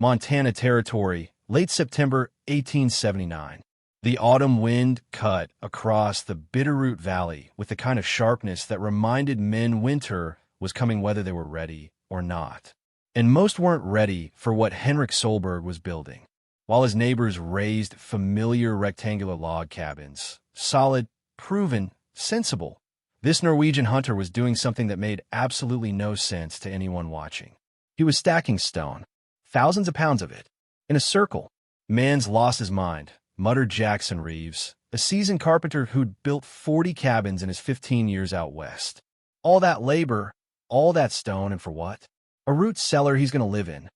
Montana Territory, late September 1879. The autumn wind cut across the Bitterroot Valley with the kind of sharpness that reminded men winter was coming whether they were ready or not. And most weren't ready for what Henrik Solberg was building. While his neighbors raised familiar rectangular log cabins, solid, proven, sensible, this Norwegian hunter was doing something that made absolutely no sense to anyone watching. He was stacking stone, thousands of pounds of it, in a circle. "Man's lost his mind," muttered Jackson Reeves, a seasoned carpenter who'd built 40 cabins in his 15 years out west. All that labor, all that stone, and for what? A root cellar he's going to live in.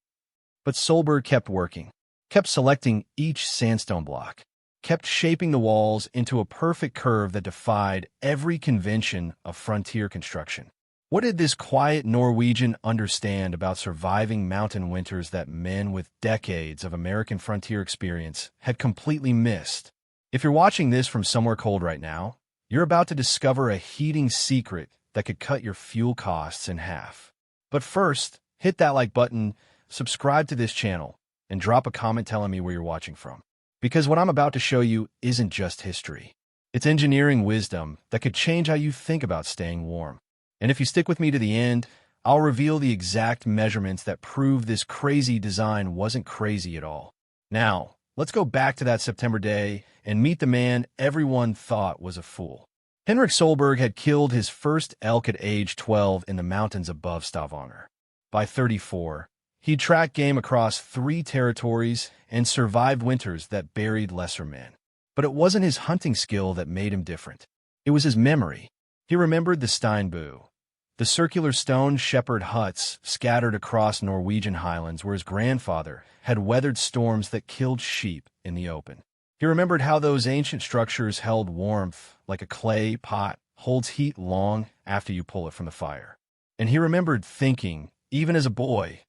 But Solberg kept working, kept selecting each sandstone block, kept shaping the walls into a perfect curve that defied every convention of frontier construction. What did this quiet Norwegian understand about surviving mountain winters that men with decades of American frontier experience had completely missed? If you're watching this from somewhere cold right now, you're about to discover a heating secret that could cut your fuel costs in half. But first, hit that like button, subscribe to this channel, and drop a comment telling me where you're watching from. Because what I'm about to show you isn't just history. It's engineering wisdom that could change how you think about staying warm. And if you stick with me to the end, I'll reveal the exact measurements that prove this crazy design wasn't crazy at all. Now, let's go back to that September day and meet the man everyone thought was a fool. Henrik Solberg had killed his first elk at age 12 in the mountains above Stavanger. By 34, he'd tracked game across 3 territories and survived winters that buried lesser men. But it wasn't his hunting skill that made him different. It was his memory. He remembered the Steinbu, the circular stone shepherd huts scattered across Norwegian highlands where his grandfather had weathered storms that killed sheep in the open. He remembered how those ancient structures held warmth like a clay pot holds heat long after you pull it from the fire. And he remembered thinking, even as a boy,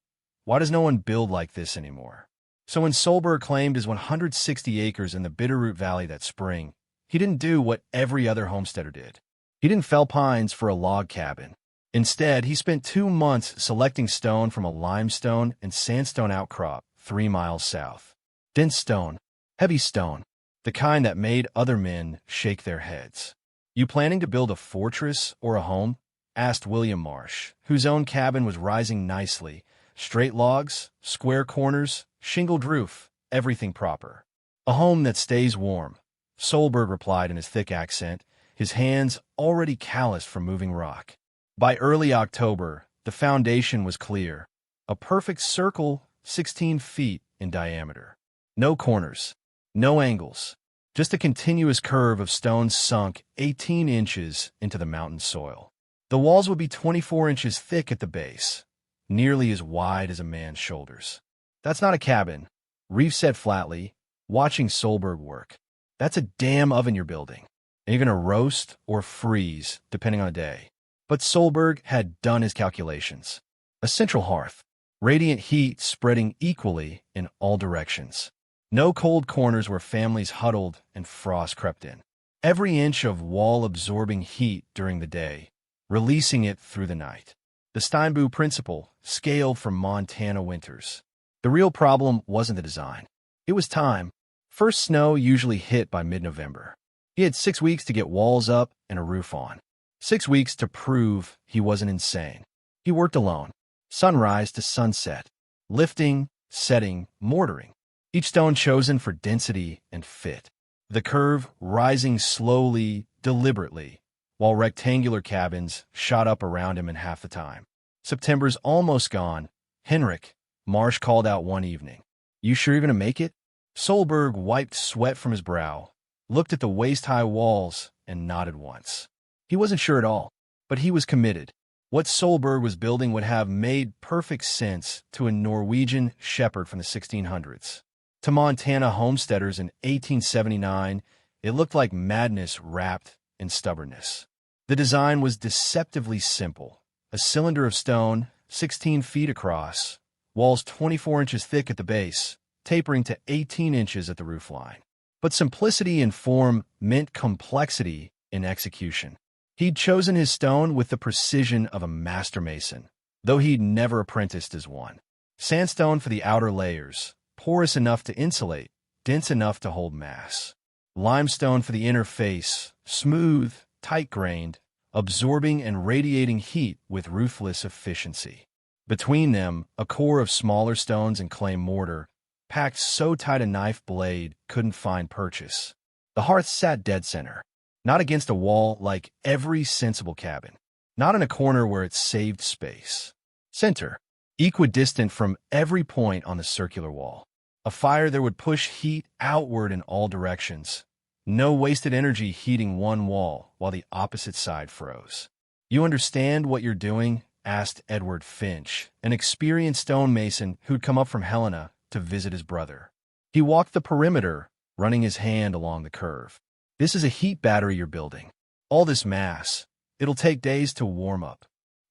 why does no one build like this anymore? So when Solberg claimed his 160 acres in the Bitterroot Valley that spring, he didn't do what every other homesteader did. He didn't fell pines for a log cabin. Instead, he spent 2 months selecting stone from a limestone and sandstone outcrop 3 miles south. Dense stone, heavy stone, the kind that made other men shake their heads. "You planning to build a fortress or a home?" asked William Marsh, whose own cabin was rising nicely. "Straight logs, square corners, shingled roof, everything proper. A home that stays warm," Solberg replied in his thick accent, his hands already calloused from moving rock. By early October, the foundation was clear. A perfect circle 16 feet in diameter. No corners, no angles, just a continuous curve of stone sunk 18 inches into the mountain soil. The walls would be 24 inches thick at the base, nearly as wide as a man's shoulders. "That's not a cabin," Reeves said flatly, watching Solberg work. "That's a damn oven you're building. And you're going to roast or freeze, depending on the day." But Solberg had done his calculations. A central hearth, radiant heat spreading equally in all directions. No cold corners where families huddled and frost crept in. Every inch of wall absorbing heat during the day, releasing it through the night. The Steinbu principle, scaled from Montana winters. The real problem wasn't the design. It was time. First snow usually hit by mid-November. He had 6 weeks to get walls up and a roof on. 6 weeks to prove he wasn't insane. He worked alone, sunrise to sunset, lifting, setting, mortaring. Each stone chosen for density and fit. The curve rising slowly, deliberately, while rectangular cabins shot up around him in half the time. "September's almost gone. Henrik," Marsh called out one evening. "You sure you're going to make it?" Solberg wiped sweat from his brow, looked at the waist-high walls, and nodded once. He wasn't sure at all, but he was committed. What Solberg was building would have made perfect sense to a Norwegian shepherd from the 1600s. To Montana homesteaders in 1879, it looked like madness wrapped in stubbornness. The design was deceptively simple. A cylinder of stone, 16 feet across, walls 24 inches thick at the base, tapering to 18 inches at the roofline. But simplicity in form meant complexity in execution. He'd chosen his stone with the precision of a master mason, though he'd never apprenticed as one. Sandstone for the outer layers, porous enough to insulate, dense enough to hold mass. Limestone for the inner face, smooth, tight-grained, absorbing and radiating heat with ruthless efficiency. Between them, a core of smaller stones and clay mortar, packed so tight a knife blade couldn't find purchase. The hearth sat dead center, not against a wall like every sensible cabin, not in a corner where it saved space. Center, equidistant from every point on the circular wall. A fire that would push heat outward in all directions. No wasted energy heating one wall while the opposite side froze. "You understand what you're doing?" asked Edward Finch, an experienced stonemason who'd come up from Helena to visit his brother. He walked the perimeter, running his hand along the curve. "This is a heat battery you're building. All this mass. It'll take days to warm up."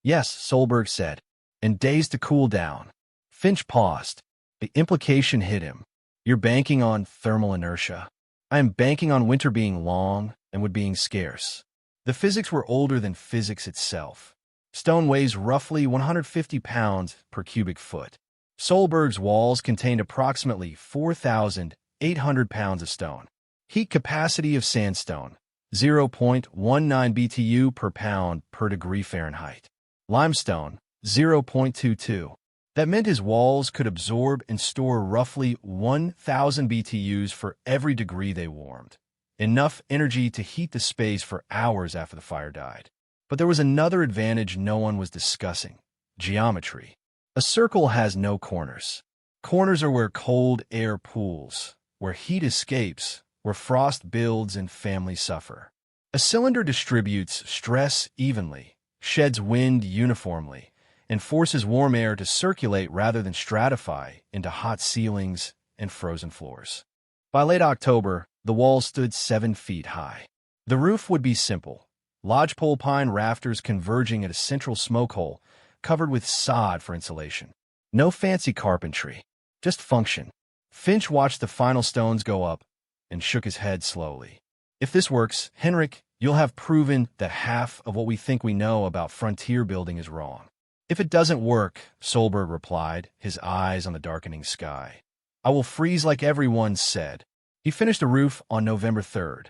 "Yes," Solberg said, "and days to cool down." Finch paused. The implication hit him. "You're banking on thermal inertia." "I am banking on winter being long and wood being scarce." The physics were older than physics itself. Stone weighs roughly 150 pounds per cubic foot. Solberg's walls contained approximately 4,800 pounds of stone. Heat capacity of sandstone, 0.19 BTU per pound per degree Fahrenheit. Limestone, 0.22. That meant his walls could absorb and store roughly 1,000 BTUs for every degree they warmed. Enough energy to heat the space for hours after the fire died. But there was another advantage no one was discussing: geometry. A circle has no corners. Corners are where cold air pools, where heat escapes, where frost builds and families suffer. A cylinder distributes stress evenly, sheds wind uniformly, and forces warm air to circulate rather than stratify into hot ceilings and frozen floors. By late October, the walls stood 7 feet high. The roof would be simple: lodgepole pine rafters converging at a central smoke hole, covered with sod for insulation. No fancy carpentry, just function. Finch watched the final stones go up and shook his head slowly. "If this works, Henrik, you'll have proven that half of what we think we know about frontier building is wrong." "If it doesn't work," Solberg replied, his eyes on the darkening sky, "I will freeze like everyone said." He finished the roof on November 3rd.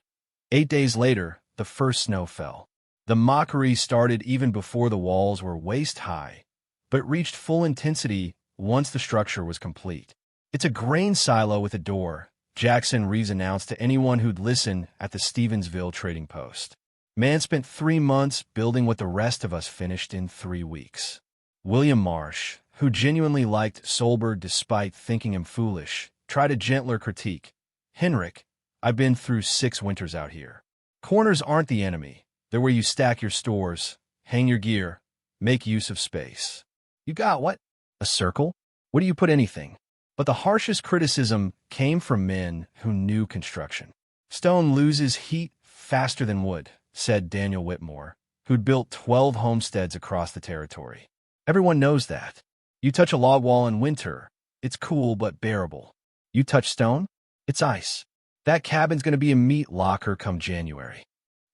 8 days later, the first snow fell. The mockery started even before the walls were waist-high, but reached full intensity once the structure was complete. "It's a grain silo with a door," Jackson Reeves announced to anyone who'd listen at the Stevensville Trading Post. "Man spent 3 months building what the rest of us finished in 3 weeks." William Marsh, who genuinely liked Solberg despite thinking him foolish, tried a gentler critique. "Henrik, I've been through 6 winters out here. Corners aren't the enemy. They're where you stack your stores, hang your gear, make use of space." "You got what? A circle? Where do you put anything?" But the harshest criticism came from men who knew construction. "Stone loses heat faster than wood," said Daniel Whitmore, who'd built 12 homesteads across the territory. "Everyone knows that. You touch a log wall in winter, it's cool but bearable. You touch stone, it's ice. That cabin's going to be a meat locker come January."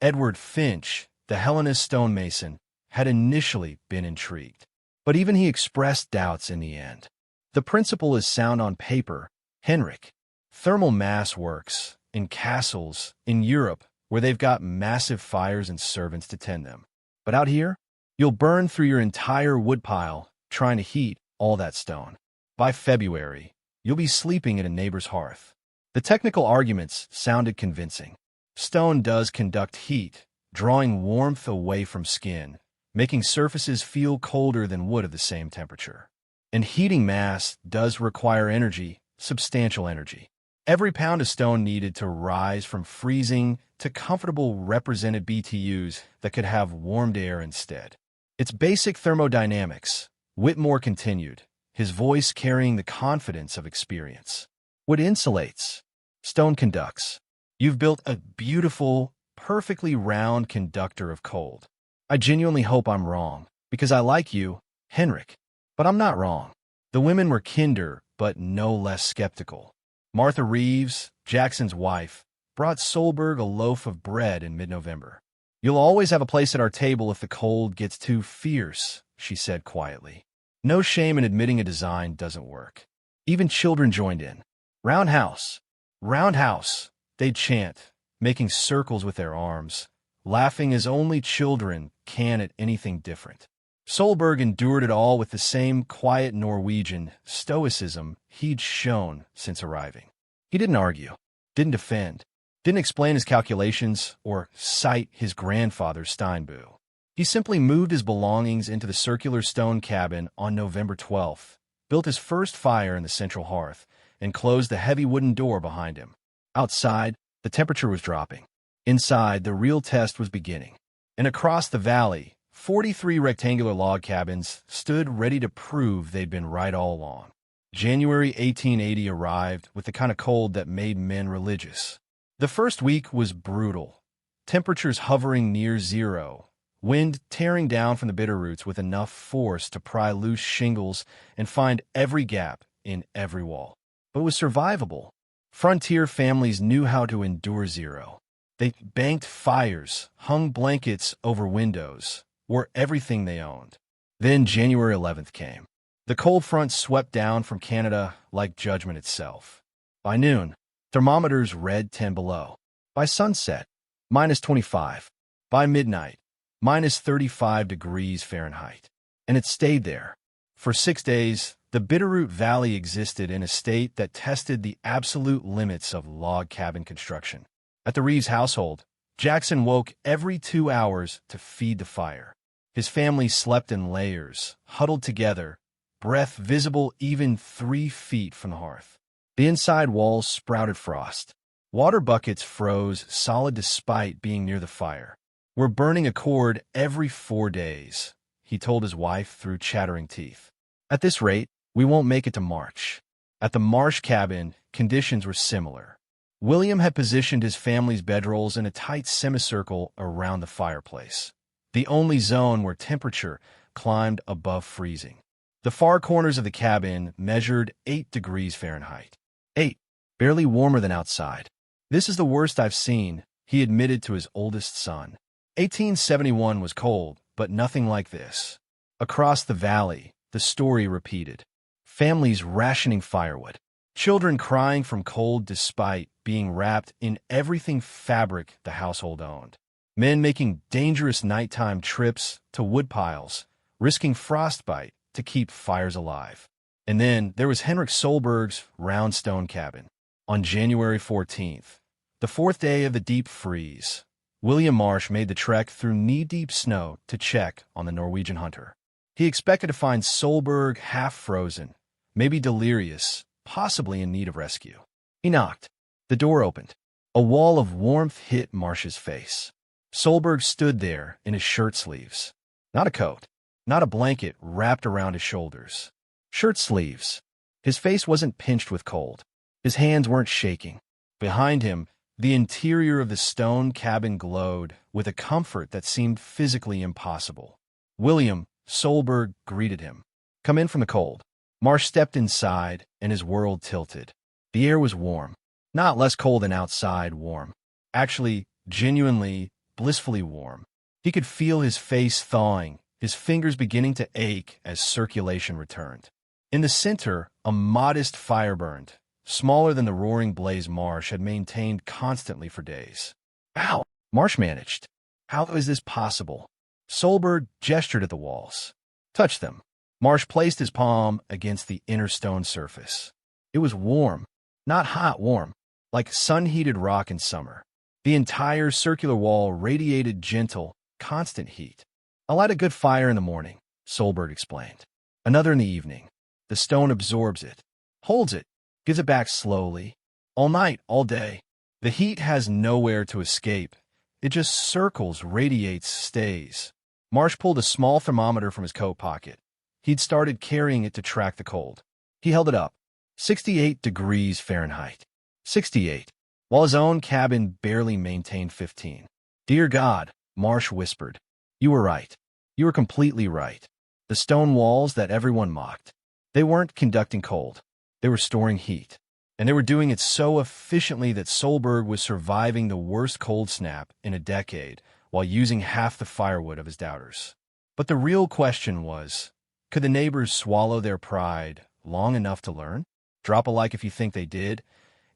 Edward Finch, the Hellenist stonemason, had initially been intrigued. But even he expressed doubts in the end. "The principle is sound on paper, Henrik. Thermal mass works in castles in Europe where they've got massive fires and servants to tend them. But out here, you'll burn through your entire woodpile trying to heat all that stone. By February, you'll be sleeping at a neighbor's hearth." The technical arguments sounded convincing. Stone does conduct heat, drawing warmth away from skin, making surfaces feel colder than wood of the same temperature. And heating mass does require energy, substantial energy. Every pound of stone needed to rise from freezing to comfortable represented BTUs that could have warmed air instead. "It's basic thermodynamics," Whitmore continued, his voice carrying the confidence of experience. "Wood insulates. Stone conducts. You've built a beautiful, perfectly round conductor of cold. I genuinely hope I'm wrong, because I like you, Henrik. But I'm not wrong." The women were kinder, but no less skeptical. Martha Reeves, Jackson's wife, brought Solberg a loaf of bread in mid-November. "You'll always have a place at our table if the cold gets too fierce," she said quietly. No shame in admitting a design doesn't work. Even children joined in. Roundhouse, roundhouse, they'd chant, making circles with their arms, laughing as only children can at anything different. Solberg endured it all with the same quiet Norwegian stoicism he'd shown since arriving. He didn't argue, didn't defend, didn't explain his calculations or cite his grandfather's Steinbu. He simply moved his belongings into the circular stone cabin on November 12th, built his first fire in the central hearth, and closed the heavy wooden door behind him. Outside, the temperature was dropping. Inside, the real test was beginning. And across the valley, 43 rectangular log cabins stood ready to prove they'd been right all along. January 1880 arrived with the kind of cold that made men religious. The first week was brutal. Temperatures hovering near zero, wind tearing down from the bitter roots with enough force to pry loose shingles and find every gap in every wall. But it was survivable. Frontier families knew how to endure zero. They banked fires, hung blankets over windows, wore everything they owned. Then January 11th came. The cold front swept down from Canada like judgment itself. By noon, thermometers read 10 below. By sunset, -25. By midnight, -35 degrees Fahrenheit. And it stayed there. For 6 days, the Bitterroot Valley existed in a state that tested the absolute limits of log cabin construction. At the Reeves household, Jackson woke every 2 hours to feed the fire. His family slept in layers, huddled together, breath visible even 3 feet from the hearth. The inside walls sprouted frost. Water buckets froze solid despite being near the fire. "We're burning a cord every 4 days," he told his wife through chattering teeth. "At this rate, we won't make it to March." At the Marsh cabin, conditions were similar. William had positioned his family's bedrolls in a tight semicircle around the fireplace, the only zone where temperature climbed above freezing. The far corners of the cabin measured 8 degrees Fahrenheit. 8, barely warmer than outside. "This is the worst I've seen," he admitted to his oldest son. 1871 was cold, but nothing like this. Across the valley, the story repeated. Families rationing firewood. Children crying from cold despite being wrapped in everything fabric the household owned. Men making dangerous nighttime trips to woodpiles, risking frostbite to keep fires alive. And then there was Henrik Solberg's round stone cabin. On January 14th, the 4th day of the deep freeze, William Marsh made the trek through knee-deep snow to check on the Norwegian hunter. He expected to find Solberg half-frozen, maybe delirious, possibly in need of rescue. He knocked. The door opened. A wall of warmth hit Marsh's face. Solberg stood there in his shirt sleeves. Not a coat, not a blanket wrapped around his shoulders. Shirt sleeves. His face wasn't pinched with cold. His hands weren't shaking. Behind him, the interior of the stone cabin glowed with a comfort that seemed physically impossible. William Solberg greeted him. "Come in from the cold." Marsh stepped inside, and his world tilted. The air was warm. Not less cold than outside warm. Actually, genuinely, blissfully warm. He could feel his face thawing, his fingers beginning to ache as circulation returned. In the center, a modest fire burned, smaller than the roaring blaze Marsh had maintained constantly for days. "How?" Marsh managed. "How is this possible?" Solberg gestured at the walls. "Touch them." Marsh placed his palm against the inner stone surface. It was warm, not hot warm, like sun-heated rock in summer. The entire circular wall radiated gentle, constant heat. "I'll light a good fire in the morning," Solberg explained. "Another in the evening. The stone absorbs it, holds it, gives it back slowly. All night, all day. The heat has nowhere to escape. It just circles, radiates, stays." Marsh pulled a small thermometer from his coat pocket. He'd started carrying it to track the cold. He held it up. 68 degrees Fahrenheit. 68, while his own cabin barely maintained 15. "Dear God," Marsh whispered. "You were right. You were completely right. The stone walls that everyone mocked. They weren't conducting cold. They were storing heat. And they were doing it so efficiently that Solberg was surviving the worst cold snap in a decade while using half the firewood of his doubters. But the real question was, Could the neighbors swallow their pride long enough to learn? Drop a like if you think they did,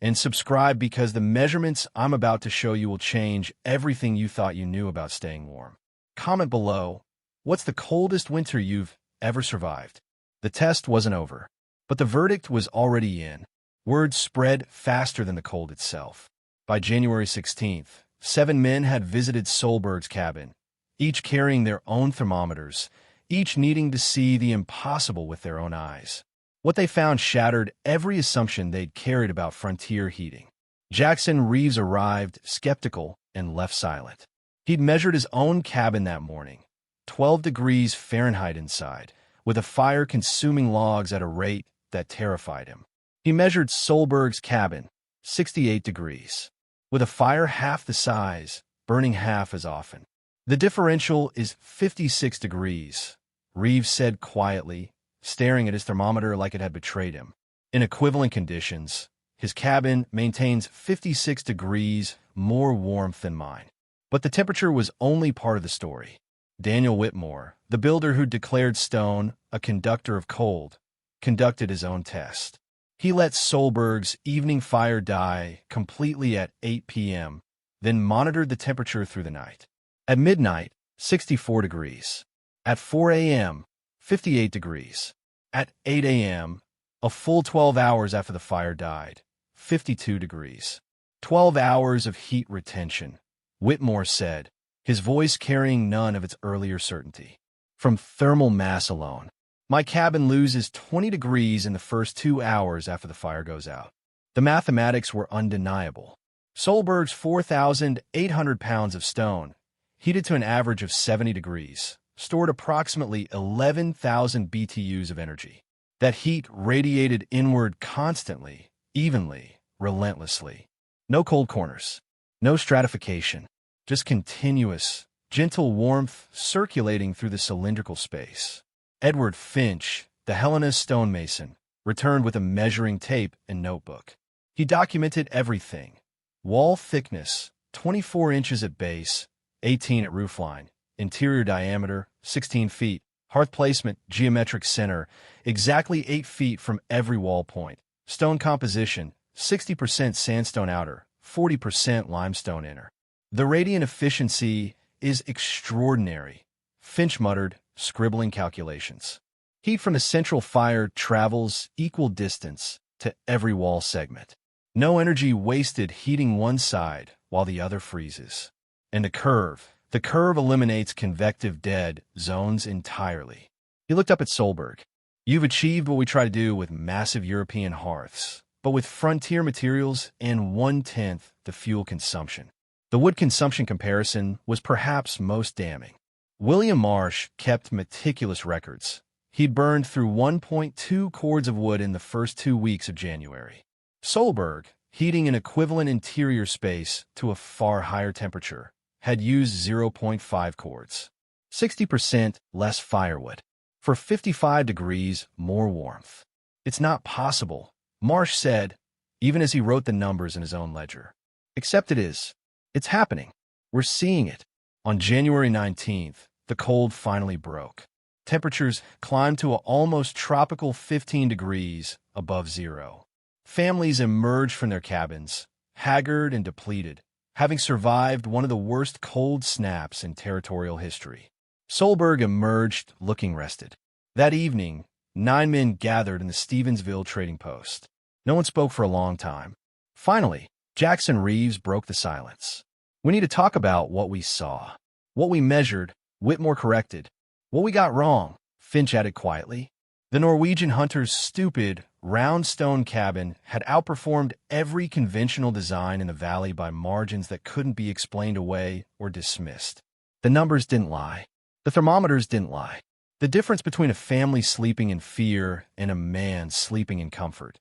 and subscribe because the measurements I'm about to show you will change everything you thought you knew about staying warm. Comment below, what's the coldest winter you've ever survived? The test wasn't over, but the verdict was already in. Word spread faster than the cold itself. By January 16th, 7 men had visited Solberg's cabin, each carrying their own thermometers, each needing to see the impossible with their own eyes. What they found shattered every assumption they'd carried about frontier heating. Jackson Reeves arrived, skeptical, and left silent. He'd measured his own cabin that morning, 12 degrees Fahrenheit inside, with a fire consuming logs at a rate that terrified him. He measured Solberg's cabin, 68 degrees, with a fire half the size, burning half as often. The differential is 56 degrees, Reeves said quietly, staring at his thermometer like it had betrayed him. In equivalent conditions, his cabin maintains 56 degrees more warmth than mine. But the temperature was only part of the story. Daniel Whitmore, the builder who declared stone a conductor of cold, conducted his own test. He let Solberg's evening fire die completely at 8 p.m., then monitored the temperature through the night. At midnight, 64 degrees. At 4 a.m., 58 degrees. At 8 a.m., a full 12 hours after the fire died, 52 degrees. 12 hours of heat retention, Whitmore said, his voice carrying none of its earlier certainty. From thermal mass alone, my cabin loses 20 degrees in the first 2 hours after the fire goes out. The mathematics were undeniable. Solberg's 4,800 pounds of stone, heated to an average of 70 degrees, stored approximately 11,000 BTUs of energy. That heat radiated inward constantly, evenly, relentlessly. No cold corners, no stratification, just continuous, gentle warmth circulating through the cylindrical space. Edward Finch, the Hellenist stonemason, returned with a measuring tape and notebook. He documented everything. Wall thickness, 24 inches at base, 18 at roofline. Interior diameter, 16 feet. Hearth placement, geometric center, exactly 8 feet from every wall point. Stone composition, 60% sandstone outer, 40% limestone inner. The radiant efficiency is extraordinary, Finch muttered, scribbling calculations. Heat from the central fire travels equal distance to every wall segment. No energy wasted heating one side while the other freezes. And the curve eliminates convective dead zones entirely. He looked up at Solberg. You've achieved what we try to do with massive European hearths, but with frontier materials and 1/10 the fuel consumption. The wood consumption comparison was perhaps most damning. William Marsh kept meticulous records. He burned through 1.2 cords of wood in the first 2 weeks of January. Solberg, heating an equivalent interior space to a far higher temperature, had used 0.5 cords. 60% less firewood. For 55 degrees more warmth. It's not possible, Marsh said, even as he wrote the numbers in his own ledger. Except it is. It's happening. We're seeing it. On January 19th, the cold finally broke. Temperatures climbed to an almost tropical 15 degrees above zero. Families emerged from their cabins, haggard and depleted, having survived one of the worst cold snaps in territorial history. Solberg emerged looking rested. That evening, 9 men gathered in the Stevensville trading post. No one spoke for a long time. Finally, Jackson Reeves broke the silence. We need to talk about what we saw. What we measured, Whitmore corrected. What we got wrong, Finch added quietly. The Norwegian hunter's stupid, round stone cabin had outperformed every conventional design in the valley by margins that couldn't be explained away or dismissed. The numbers didn't lie. The thermometers didn't lie. The difference between a family sleeping in fear and a man sleeping in comfort,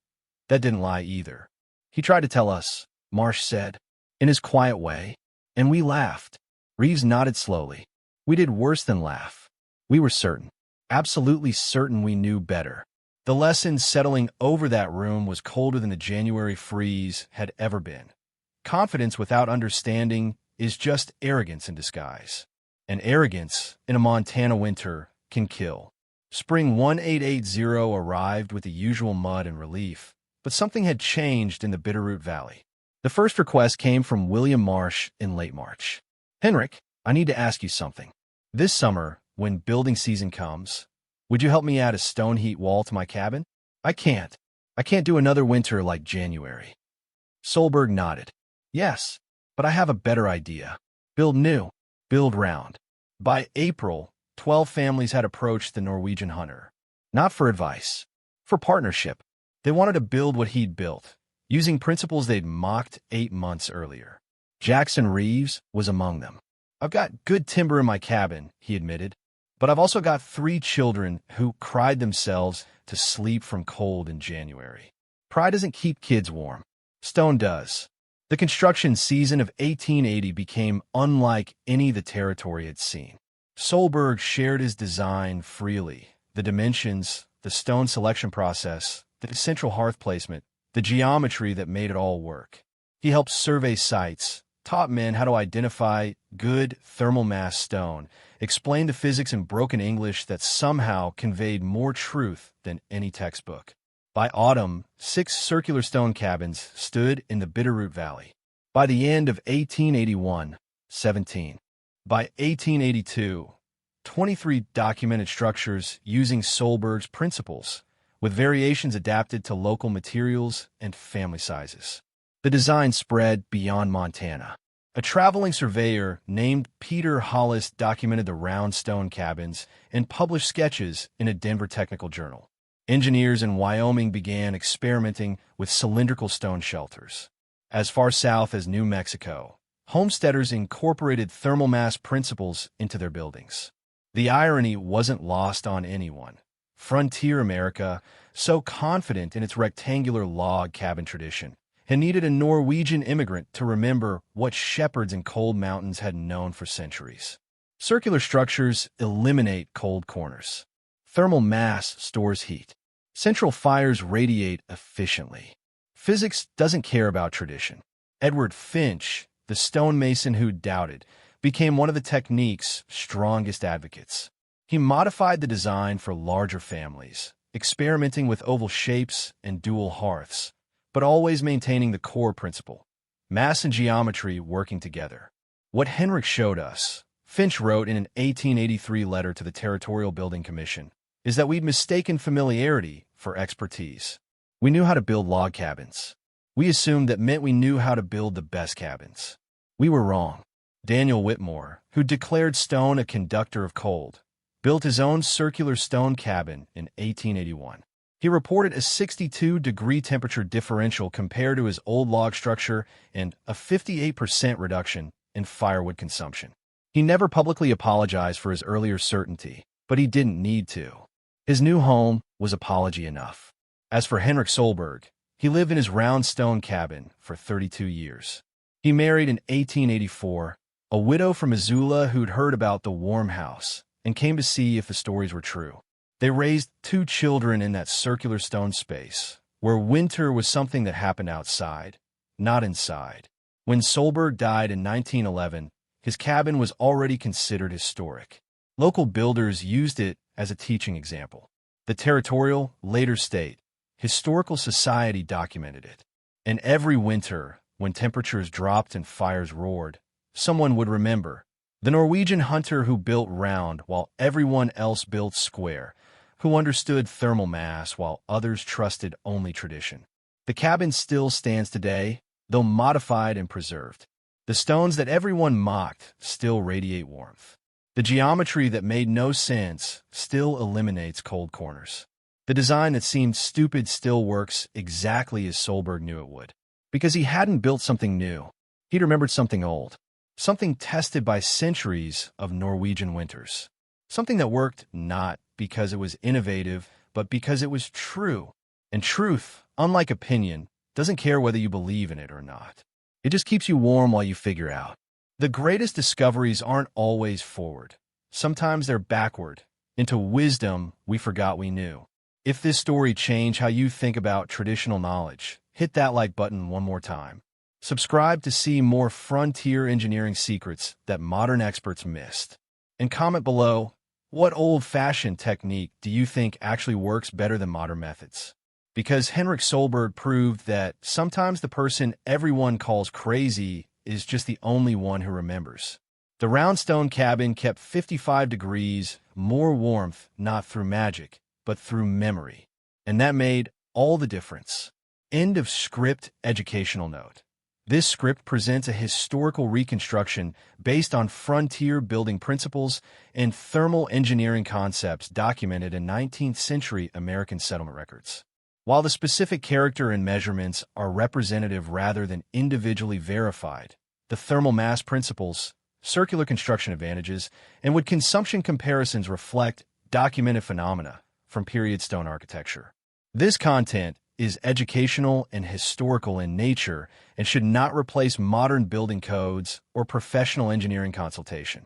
that didn't lie either. He tried to tell us, Marsh said, in his quiet way, and we laughed. Reeves nodded slowly. We did worse than laugh. We were certain, absolutely certain we knew better. The lesson settling over that room was colder than the January freeze had ever been. Confidence without understanding is just arrogance in disguise. And arrogance in a Montana winter can kill. Spring 1880 arrived with the usual mud and relief, but something had changed in the Bitterroot Valley. The first request came from William Marsh in late March. "Henrik, I need to ask you something. This summer, when building season comes, would you help me add a stone heat wall to my cabin? I can't. I can't do another winter like January." Solberg nodded. "Yes, but I have a better idea. Build new. Build round." By April, 12 families had approached the Norwegian hunter. Not for advice, for partnership. They wanted to build what he'd built, using principles they'd mocked 8 months earlier. Jackson Reeves was among them. "I've got good timber in my cabin," he admitted, "but I've also got 3 children who cried themselves to sleep from cold in January. Pride doesn't keep kids warm. Stone does." The construction season of 1880 became unlike any the territory had seen. Solberg shared his design freely. The dimensions, the stone selection process, the central hearth placement, the geometry that made it all work. He helped survey sites, taught men how to identify good thermal mass stone, explained the physics in broken English that somehow conveyed more truth than any textbook. By autumn, 6 circular stone cabins stood in the Bitterroot Valley. By the end of 1881, 17. By 1882, 23 documented structures using Solberg's principles, with variations adapted to local materials and family sizes. The design spread beyond Montana. A traveling surveyor named Peter Hollis documented the round stone cabins and published sketches in a Denver technical journal. Engineers in Wyoming began experimenting with cylindrical stone shelters. As far south as New Mexico, homesteaders incorporated thermal mass principles into their buildings. The irony wasn't lost on anyone. Frontier America, so confident in its rectangular log cabin tradition, had needed a Norwegian immigrant to remember what shepherds in cold mountains had known for centuries. Circular structures eliminate cold corners. Thermal mass stores heat. Central fires radiate efficiently. Physics doesn't care about tradition. Edward Finch, the stonemason who doubted, became one of the technique's strongest advocates. He modified the design for larger families, experimenting with oval shapes and dual hearths, but always maintaining the core principle: mass and geometry working together. What Henrik showed us, Finch wrote in an 1883 letter to the Territorial Building Commission, is that we'd mistaken familiarity for expertise. We knew how to build log cabins. We assumed that meant we knew how to build the best cabins. We were wrong. Daniel Whitmore, who declared stone a conductor of cold, built his own circular stone cabin in 1881. He reported a 62-degree temperature differential compared to his old log structure and a 58% reduction in firewood consumption. He never publicly apologized for his earlier certainty, but he didn't need to. His new home was apology enough. As for Henrik Solberg, he lived in his round stone cabin for 32 years. He married in 1884 a widow from Missoula who'd heard about the warm house and came to see if the stories were true. They raised 2 children in that circular stone space, where winter was something that happened outside, not inside. When Solberg died in 1911, his cabin was already considered historic. Local builders used it as a teaching example. The Territorial later state Historical Society documented it. And every winter, when temperatures dropped and fires roared, someone would remember the Norwegian hunter who built round while everyone else built square, who understood thermal mass while others trusted only tradition. The cabin still stands today, though modified and preserved. The stones that everyone mocked still radiate warmth. The geometry that made no sense still eliminates cold corners. The design that seemed stupid still works exactly as Solberg knew it would. Because he hadn't built something new. He'd remembered something old. Something tested by centuries of Norwegian winters. Something that worked not because it was innovative, but because it was true. And truth, unlike opinion, doesn't care whether you believe in it or not. It just keeps you warm while you figure out. The greatest discoveries aren't always forward. Sometimes they're backward, into wisdom we forgot we knew. If this story changed how you think about traditional knowledge, hit that like button one more time. Subscribe to see more frontier engineering secrets that modern experts missed. And comment below, What old-fashioned technique do you think actually works better than modern methods? Because Henrik Solberg proved that sometimes the person everyone calls crazy is just the only one who remembers. The round-stone cabin kept 55 degrees, more warmth, not through magic, but through memory. And that made all the difference. End of script. Educational note. This script presents a historical reconstruction based on frontier building principles and thermal engineering concepts documented in 19th century American settlement records. While the specific character and measurements are representative rather than individually verified, the thermal mass principles, circular construction advantages, and wood consumption comparisons reflect documented phenomena from period stone architecture. This content is educational and historical in nature and should not replace modern building codes or professional engineering consultation.